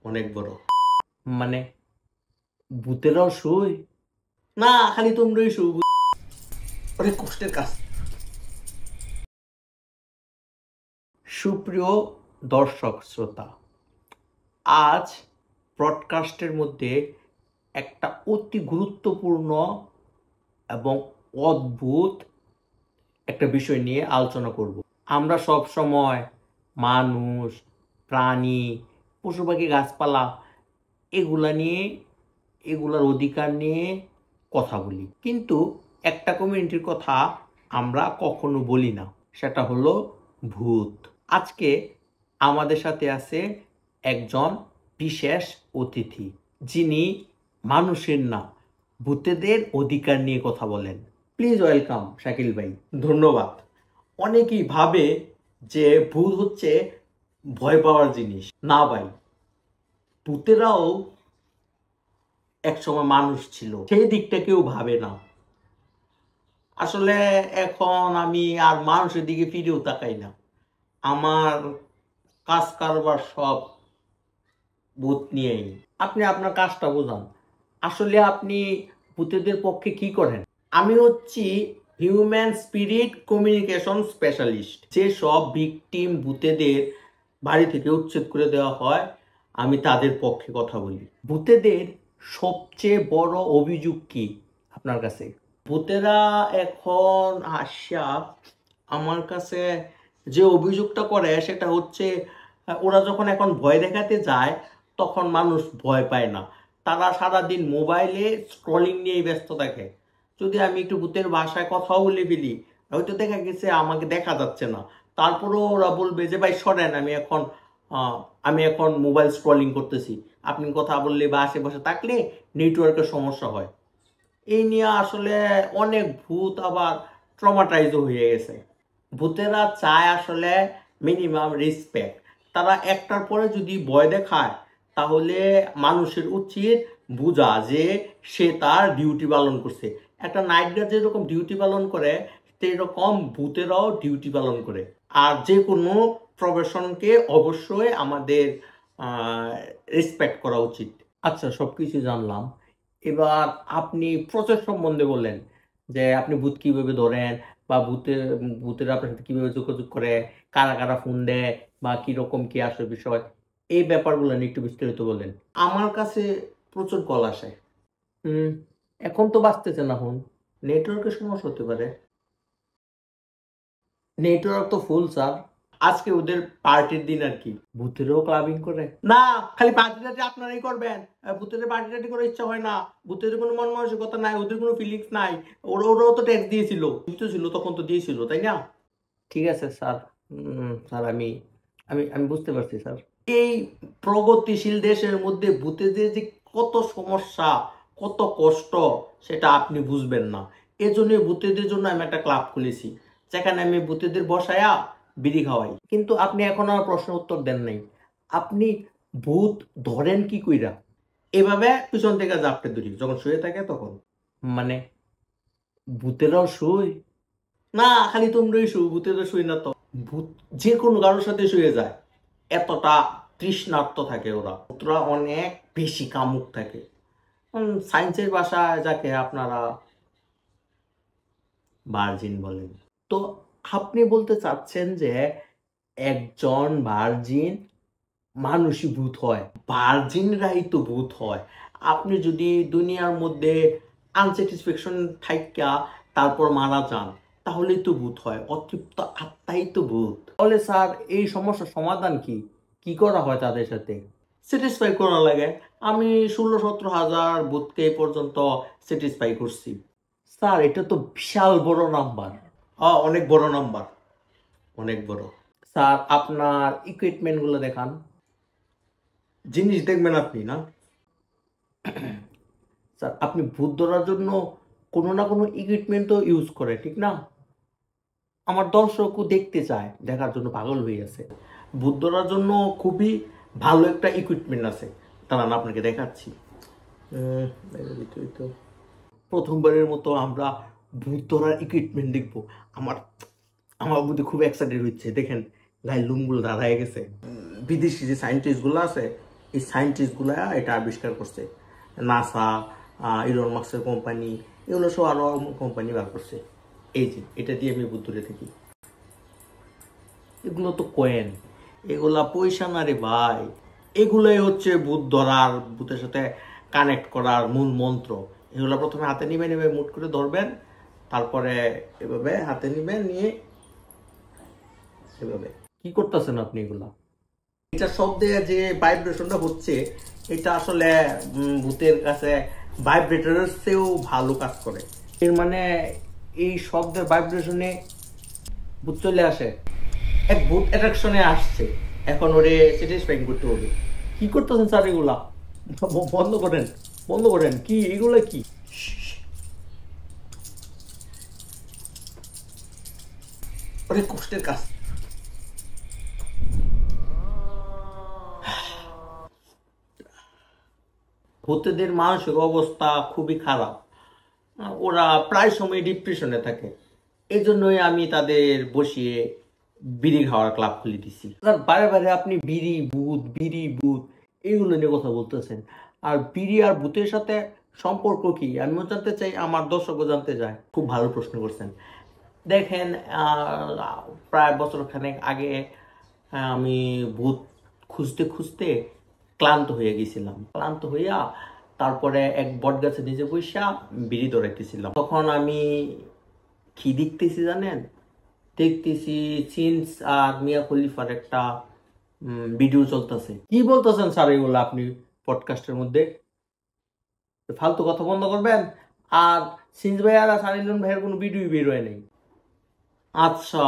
অনেক বড়। মানে ভূতেরাও শুই না, খালি তোমরাই শু। অনেক কষ্টের কাজ। সুপ্রিয় দর্শক শ্রোতা, আজ ব্রডকাস্টের মধ্যে একটা অতি গুরুত্বপূর্ণ এবং অদ্ভুত একটা বিষয় নিয়ে আলোচনা করব। আমরা সব সময় মানুষ, প্রাণী, পশু পাখি, গাছপালা এগুলার অধিকার নিয়ে কথা বলি, কিন্তু একটা কমিউনিটির কথা আমরা কখনো বলি না, সেটা হলো ভূত। আজকে আমাদের সাথে আছে একজন বিশেষ অতিথি, যিনি মানুষের না, ভূতেদের অধিকার নিয়ে কথা বলেন। প্লিজ ওয়েলকাম শাকিল ভাই। ধন্যবাদ। অনেকেই ভাবে যে ভূত হচ্ছে ভয় পাওয়ার জিনিস। না ভাই, ভূতেরাও একসময় মানুষ ছিল, সেই দিকটা কেউ ভাবে না। আসলে এখন আমি আর মানুষের দিকে ফিরেও তাকাই না। আমার কাজ কারবার সব ভূত নিয়েই। আপনি আপনার কাজটা বোঝান। আসলে আপনি ভূতেদের পক্ষে কি করেন? আমি হচ্ছি হিউম্যান স্পিরিট কমিউনিকেশন স্পেশালিস্ট। যে সব ভিকটিম ভূতেদের বাড়ি থেকে উচ্ছেদ করে দেওয়া হয়, আমি তাদের পক্ষে কথা বলি। ভূতেদের সবচেয়ে বড় অভিযোগ কি আপনার কাছে? ভূতেরা এখন আসা আমার কাছে যে অভিযোগটা করে সেটা হচ্ছে, ওরা যখন এখন ভয় দেখাতে যায় তখন মানুষ ভয় পায় না। তারা সারাদিন মোবাইলে স্ক্রলিং নিয়েই ব্যস্ত থাকে। যদি আমি একটু ভূতের ভাষায় কথাও বলে ফেলি, হয়তো দেখা গেছে আমাকে দেখা যাচ্ছে না, তারপরেও ওরা বলবে যে ভাই সরেন, আমি এখন মোবাইল স্ক্রলিং করতেছি। আপনি কথা বললে বা আশেপাশে থাকলে নেটওয়ার্কের সমস্যা হয়। এই নিয়ে আসলে অনেক ভূত আবার ট্রমাটাইজও হয়ে গেছে। ভূতেরা চায় আসলে মিনিমাম রেসপেক্ট। তারা একটার পরে যদি ভয় দেখায় তাহলে মানুষের উচিত বোঝা যে সে তার ডিউটি পালন করছে। একটা নাইট গার্ড যেরকম ডিউটি পালন করে, সেরকম ভূতেরাও ডিউটি পালন করে। আর যে কোনো প্রফেশনকে অবশ্যই আমাদের রেসপেক্ট করা উচিত। আচ্ছা, সব কিছু জানলাম। এবার আপনি প্রসেস সম্বন্ধে বললেন যে আপনি ভূত কিভাবে ধরেন, বা ভূতের আপনার সাথে কিভাবে যোগাযোগ করে, কারা কারা ফোন দেয়, বা কিরকম কি আসে বিষয়, এই ব্যাপারগুলো নিয়ে একটু বিস্তারিত বললেন। আমার কাছে প্রচুর কল আসে। এখন তো বাঁচতেছে না ফোন, নেটওয়ার্কের সমস্যা হতে পারে। নেটওয়ার্ক তো ফুল স্যার। আজকে ওদের পার্টির দিন আর কি। ভূতেরও ক্লাবিং করে না, খালি পার্টি টাটি আপনারাই করবেন। ভূতের পার্টি টাটি করার ইচ্ছা হয় না। ভূতের কোনো মন মানসিকতা নাই, ওদের কোনো ফিলিংস নাই। ওরাও তো ট্যাক্স দিয়েছিল, ছিল তখন তো দিয়েছিল, তাই না? ঠিক আছে স্যার। স্যার আমি আমি আমি বুঝতে পারছি স্যার। এই প্রগতিশীল দেশের মধ্যে ভূতেদের যে কত সমস্যা, কত কষ্ট, সেটা আপনি বুঝবেন না। এজন্যই ভূতেদের জন্য আমি একটা ক্লাব খুলেছি, যেখানে আমি ভূতেদের বসায়া বিড়ি খাওয়াই। কিন্তু আপনি এখন আমার প্রশ্ন উত্তর দেন নাই। আপনি ভূত ধরেন কি কইরা? এভাবে পিছন থেকে জাপটে ধরি যখন শুয়ে থাকে তখন। মানে ভূতেরাও শুই না, খালি তোমরাই শু, ভূতেরা শুই না তো। ভূত যে কোনো কারোর সাথে শুয়ে যায়, এতটা তৃষ্ণার্ত থাকে ওরা। ভূতরা অনেক বেশি কামুক থাকে। সায়েন্সের ভাষায় যাকে আপনারা ভার্জিন বলেন। তো আপনি বলতে চাচ্ছেন যে একজন ভার্জিন মানুষই ভূত হয়? ভার্জিনরাই তো ভূত হয়। আপনি যদি দুনিয়ার মধ্যে আনস্যাটিসফ্যাকশন থাইকা তারপর মারা যান, তাহলেই তো ভূত হয়। অতৃপ্ত আত্মাই তো ভূত। তাহলে স্যার এই সমস্যার সমাধান কি? কি করা হয় তাদের সাথে? স্যাটিসফাই করা লাগে। আমি 16-17 হাজার ভূতকে এই পর্যন্ত স্যাটিসফাই করছি। স্যার এটা তো বিশাল বড় নাম্বার। অনেক বড় নাম্বার, অনেক বড়। স্যার আপনার ইকুইপমেন্টগুলো দেখান। জিনিস দেখবেন আপনি না? স্যার আপনি ভূত ধরার জন্য কোনো না কোনো ইকুইপমেন্ট তো ইউজ করে, ঠিক না? আমার দর্শকও দেখতে চায়, দেখার জন্য পাগল হয়ে আছে। ভূত ধরার জন্য খুবই ভালো একটা ইকুইপমেন্ট আছে, দাঁড়ান আপনাকে দেখাচ্ছি। প্রথমবারের মতো আমরা ভূত ধরার ইকুইপমেন্ট দেখবো। আমার আমার মধ্যে খুব এক্সাইটেড হচ্ছে। দেখেন গায়ের লুমগুলো দাঁড়ায় গেছে। বিদেশি যে সায়েন্টিস্টগুলো আছে এই সায়েন্টিস্টগুলা এটা আবিষ্কার করছে। নাসা, ইলন মাস্কের কোম্পানি, এগুলো সব আরো কোম্পানি বার করছে। এই যে এটা দিয়ে আমি ভূত ধরে থাকি। এগুলো তো কয়েন, এগুলা পয়সা না রে ভাই। এগুলোই হচ্ছে ভূত ধরার, ভূতের সাথে কানেক্ট করার মূল মন্ত্র। এগুলো প্রথমে হাতে নিবেন, এভাবে মুট করে ধরবেন, তারপরে এভাবে হাতে নিবেন, নিয়ে এভাবে কি করতেছেন আপনি এগুলা? এটা শব্দে যে ভাইব্রেশনটা হচ্ছে, এটা আসলে ভূতের কাছে ভাইব্রেটরের চেয়েও ভালো কাজ করে। এর মানে এই শব্দের ভাইব্রেশনে ভূত চলে আসে। এক ভূত অ্যাট্রাকশনে আসছে, এখন ওরে স্যাটিসফাই করতে হবে। কি করতেছেন স্যার এগুলা? বন্ধ করেন, বন্ধ করেন। কি এগুলা? কি অনেক কষ্টের কাজ। ভূতেদের মানসিক অবস্থা খুবই খারাপ, ওরা প্রায় সময় ডিপ্রেশনে থাকে। এই জন্যই আমি তাদের বসিয়ে বিড়ি খাওয়ার ক্লাব খুলে দিছি। বারে বারে আপনি বিড়ি ভূত, বিড়ি ভূত এগুলো নিয়ে কথা বলতেছেন। আর বিড়ি আর ভূতের সাথে সম্পর্ক কি আমিও জানতে চাই, আমার দর্শকও জানতে চায়। খুব ভালো প্রশ্ন করছেন। দেখেন, প্রায় বছরখানেক আগে আমি ভূত খুঁজতে খুঁজতে ক্লান্ত হয়ে গেছিলাম। ক্লান্ত হইয়া তারপরে এক বট গাছে নিজে বসা বিড়ি ধরাইতেছিলাম। তখন আমি কি দেখতেছি জানেন? দেখতেছি চিনস আর মিয়া খলিফার একটা ভিডিও চলতেছে। কি বলতেছেন স্যার এগুলো আপনি পডকাস্টের মধ্যে? ফালতু কথা বন্ধ করবেন। আর সিন্স ভাই আর সানিলন ভাইয়ের কোনো ভিডিও বের হয় নাই। আচ্ছা,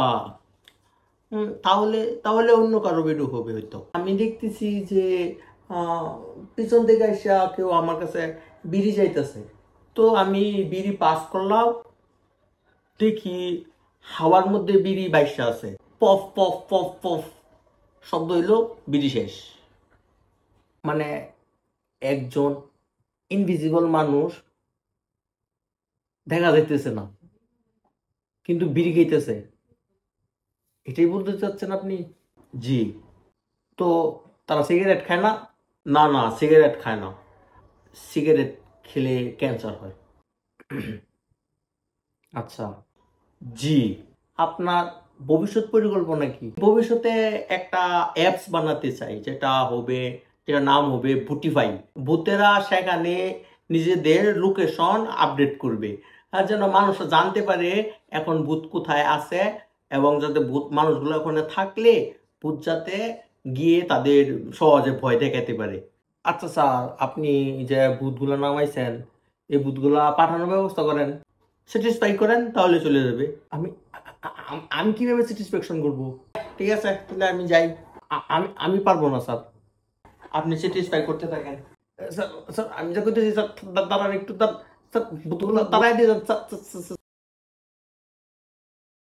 তাহলে তাহলে অন্য কারো ভিডিও হবে হয়তো। আমি দেখতেছি যে পিছন থেকে এসে কেউ আমার কাছে বিড়ি চাইতেছে। তো আমি বিড়ি পাস করলাম, দেখি হাওয়ার মধ্যে বিড়ি বাইশা আছে। পফ পফ পফ পফ শব্দ হইলো, বিড়ি শেষ। মানে একজন ইনভিজিবল মানুষ দেখা যাইতেছে না, কিন্তু বিড়ি খাইতেছে। এটাই বলতে চাচ্ছেন আপনি? জি। তো তারা সিগারেট খায় না? না না, সিগারেট খায় না। সিগারেট খেলে ক্যান্সার হয়। আচ্ছা, জি। আপনার ভবিষ্যৎ পরিকল্পনা কি? ভবিষ্যতে একটা অ্যাপস বানাতে চাই, যেটা নাম হবে ভূটিফাই। ভূতেরা সেখানে নিজেদের লোকেশন আপডেট করবে, আর যেন মানুষরা জানতে পারে এখন ভূত কোথায় আছে, এবং যাতে ভূত মানুষগুলো ওখানে থাকলে ভূত যাতে গিয়ে তাদের সহজে ভয় দেখাতে পারে। আচ্ছা স্যার, আপনি যে ভূতগুলো নামাইছেন, এই ভূতগুলা পাঠানোর ব্যবস্থা করেন, স্যাটিসফাই করেন, তাহলে চলে যাবে। আমি আমি কিভাবে স্যাটিসফ্যাকশন করব? ঠিক আছে, তাহলে আমি যাই। আমি আমি পারবো না স্যার, আপনি স্যাটিসফাই করতে থাকেন। স্যার স্যার আমি যা করতেছি স্যার, দাঁড়ান একটু, স্যার ভূতগুলো তাড়াই দিয়ে যান স্যার।